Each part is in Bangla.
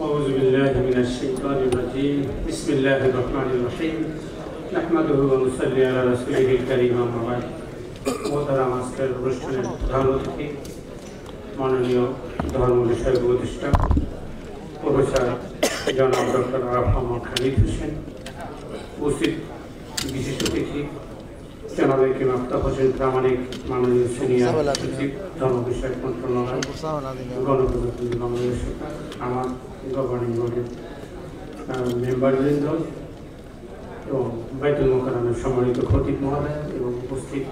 أعوذ بالله من الشيطان الرجيم بسم الله الرحمن الرحيم نحمده ونصلي على رسوله الكريم أما بعد মোহতারাম আজকের অনুষ্ঠানের প্রধান অতিথি মাননীয় ধর্ম বিষয়ক উপদেষ্টা প্রফেসর জনাব ডক্টর মোহাম্মদ হামিদ হোসেন, উপস্থিত বিশিষ্ট অতিথি জনাব একিম আফতাব হোসেন প্রামাণিক, মাননীয় সিনিয়র সচিব ধর্ম বিষয়ক মন্ত্রণালয়, গণপ্রজাতন্ত্রী বাংলাদেশ সরকার, আমার গভর্নিং বোর্ডের মেম্বারবৃন্দ এবং বাইতুল মোকাররমের সম্মানিত খতিব মহোদয় এবং উপস্থিত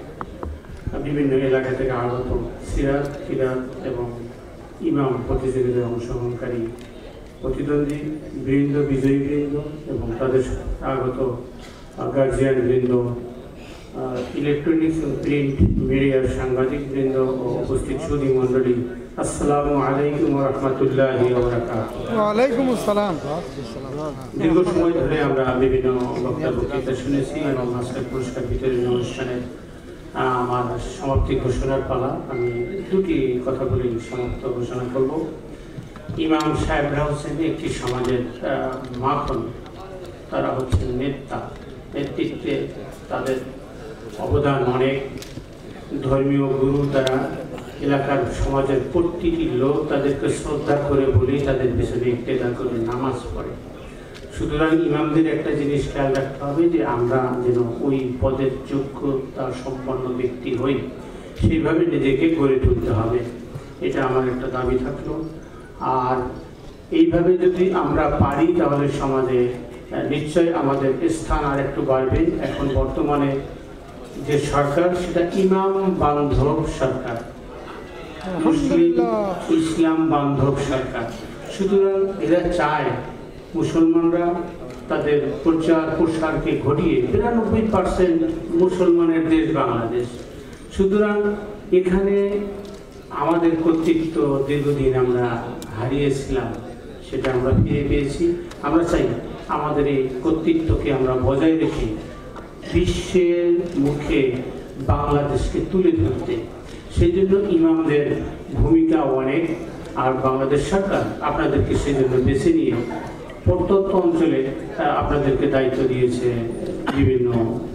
বিভিন্ন এলাকা থেকে আগত সিরাত, কিরাত এবং ইমাম প্রতিযোগিতায় অংশগ্রহণকারী প্রতিদ্বন্দ্বী বৃন্দ, বিজয়ী বৃন্দ এবং তাদের আগত গার্জিয়ান বৃন্দ, ইলেকট্রনিক্স ও প্রিন্ট মিডিয়ার সাংবাদিক বৃন্দ ও উপস্থিত সুধী মণ্ডলী, আসসালামু আলাইকুম ওয়া রাহমাতুল্লাহি ওয়া বারাকাতুহু। ওয়া আলাইকুম আসসালাম। দীর্ঘ সময় ধরে আমরা বিভিন্ন বক্তব্য শুনেছি এবং আজকের পুরস্কার বিতরণী অনুষ্ঠানে আমার সমাপ্তি ঘোষণার পালা। আমি দুটি কথা বলে সমাপ্ত ঘোষণা করব। ইমাম সাহেবরা হচ্ছেন একটি সমাজের মাখন, তারা হচ্ছেন নেতৃত্বে তাদের অবদান অনেক। ধর্মীয় গুরু তারা, এলাকার সমাজের প্রতিটি লোক তাদেরকে শ্রদ্ধা করে বলেই তাদের পেছনে ইক্তেদা করে নামাজ পড়ে। সুতরাং ইমামদের একটা জিনিস খেয়াল রাখতে হবে যে আমরা যেন ওই পদের যোগ্যতা সম্পন্ন ব্যক্তি হই, সেইভাবে নিজেকে গড়ে তুলতে হবে, এটা আমার একটা দাবি থাকলো। আর এইভাবে যদি আমরা পারি তাহলে সমাজে নিশ্চয় আমাদের স্থান আর একটু বাড়বে। এখন বর্তমানে যে সরকার সেটা ইমাম বান্ধব সরকার, মুসলিম ইসলাম বান্ধব সরকার। সুতরাং এরা চায় মুসলমানরা তাদের প্রচার প্রসারকে ঘটিয়ে ৯২% মুসলমানের দেশ বাংলাদেশ। সুতরাং এখানে আমাদের কর্তৃত্ব দীর্ঘদিন আমরা হারিয়েছিলাম, সেটা আমরা ফিরে পেয়েছি। আমরা চাই আমাদের এই কর্তৃত্বকে আমরা বজায় রেখে বিশ্বের মুখে বাংলাদেশকে তুলে ধরতে। সেই জন্য ইমামদের ভূমিকা অনেক। আর বাংলাদেশ সরকার আপনাদেরকে সেই জন্য বেছে নিয়ে প্রত্যন্ত অঞ্চলে আপনাদেরকে দায়িত্ব দিয়েছে বিভিন্ন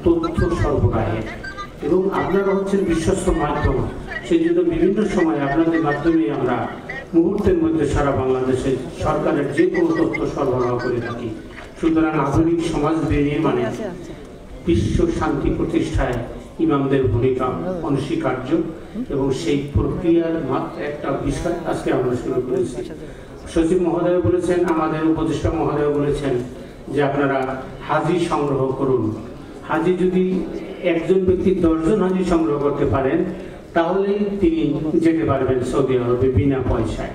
তথ্য সরবরাহে, এবং আপনারা হচ্ছেন বিশ্বস্ত মাধ্যম। সেই জন্য বিভিন্ন সময় আপনাদের মাধ্যমে আমরা মুহূর্তের মধ্যে সারা বাংলাদেশে সরকারের যে কোনো তথ্য সরবরাহ করে থাকি। সুতরাং আধুনিক সমাজ নির্মাণে, বিশ্ব শান্তি প্রতিষ্ঠায় ইমামদের ভূমিকা অনস্বীকার্য, এবং সেই প্রক্রিয়ার মাত্র একটা বিষয় আজকে আমরা শুরু করেছি। সচিব মহোদয় বলেছেন, আমাদের উপদেষ্টা মহোদয় বলেছেন যে আপনারা হাজি সংগ্রহ করুন। হাজি যদি একজন ব্যক্তি ১০ জন হাজি সংগ্রহ করতে পারেন তাহলে তিনি যেতে পারবেন সৌদি আরবে বিনা পয়সায়।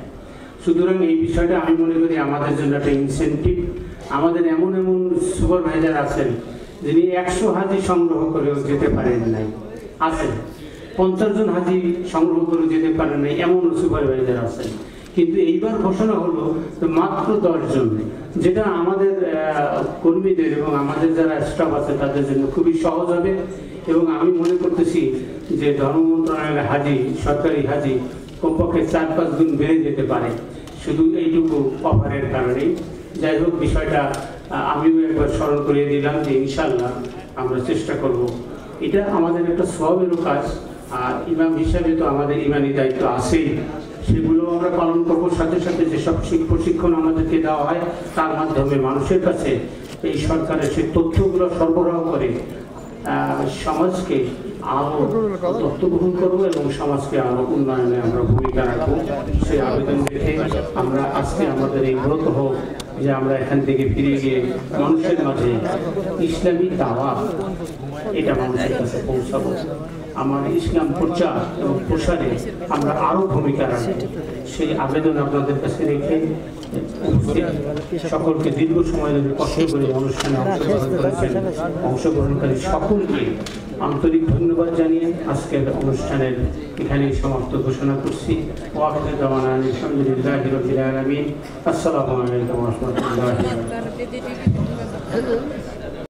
সুতরাং এই বিষয়টা আমি মনে করি আমাদের জন্য একটা ইনসেন্টিভ। আমাদের এমন এমন সুপারভাইজার আছেন যিনি ১০০ হাজি সংগ্রহ করেও যেতে পারেন নাই, আছেন ৫০ জন হাজি সংগ্রহ করে যেতে পারেন নাই, এমন সুপারভাইজার আছেন। কিন্তু এইবার ঘোষণা হলো মাত্র ১০ জন, যেটা আমাদের কর্মীদের এবং আমাদের যারা স্টাফ আছে তাদের জন্য খুবই সহজ হবে। এবং আমি মনে করতেছি যে ধর্ম মন্ত্রণালয়ের হাজি, সরকারি হাজি কমপক্ষে ৪-৫ গুণ বেড়ে যেতে পারে শুধু এইটুকু অফারের কারণেই। যাই হোক, বিষয়টা আমিও একবার স্মরণ করিয়ে দিলাম যে ইনশাল্লাহ আমরা চেষ্টা করব। এটা আমাদের একটা সওয়াবেরও কাজ, আর ইমাম হিসাবে তো আমাদের ইমানি দায়িত্ব আছেই, সেগুলো আমরা পালন করবো। সাথে সাথে যেসব প্রশিক্ষণ আমাদেরকে দেওয়া হয় তার মাধ্যমে মানুষের কাছে এই সরকারের সেই তথ্যগুলো সরবরাহ করে সমাজকে আরও তথ্য গ্রহণ করবো এবং সমাজকে আরও উন্নয়নে আমরা ভূমিকা রাখবো। সেই আবেদন রেখে আমরা আজকে আমাদের এই ব্রত হোক যে আমরা এখান থেকে ফিরে গিয়ে মানুষের মাঝে ইসলামী দাওয়াত এটা মানুষের কাছে পৌঁছাবো। আমার ইসলাম প্রচার এবং প্রসারে আমরা আরও ভূমিকা রাখবো, সেই আবেদন আপনাদের কাছে রেখে সকলকে দীর্ঘ সময় ধরে কষ্ট করে অনুষ্ঠানে অংশগ্রহণ করেছেন অংশগ্রহণকারী সকলকে আন্তরিক ধন্যবাদ জানিয়ে আজকের অনুষ্ঠানের এখানেই সমাপ্ত ঘোষণা করছি। ওয়াখির দাওয়ানা আলহামদুলিল্লাহি রাব্বিল আলামিন। আসসালামু আলাইকুম ওয়া রাহমাতুল্লাহি ওয়া বারাকাতুহু।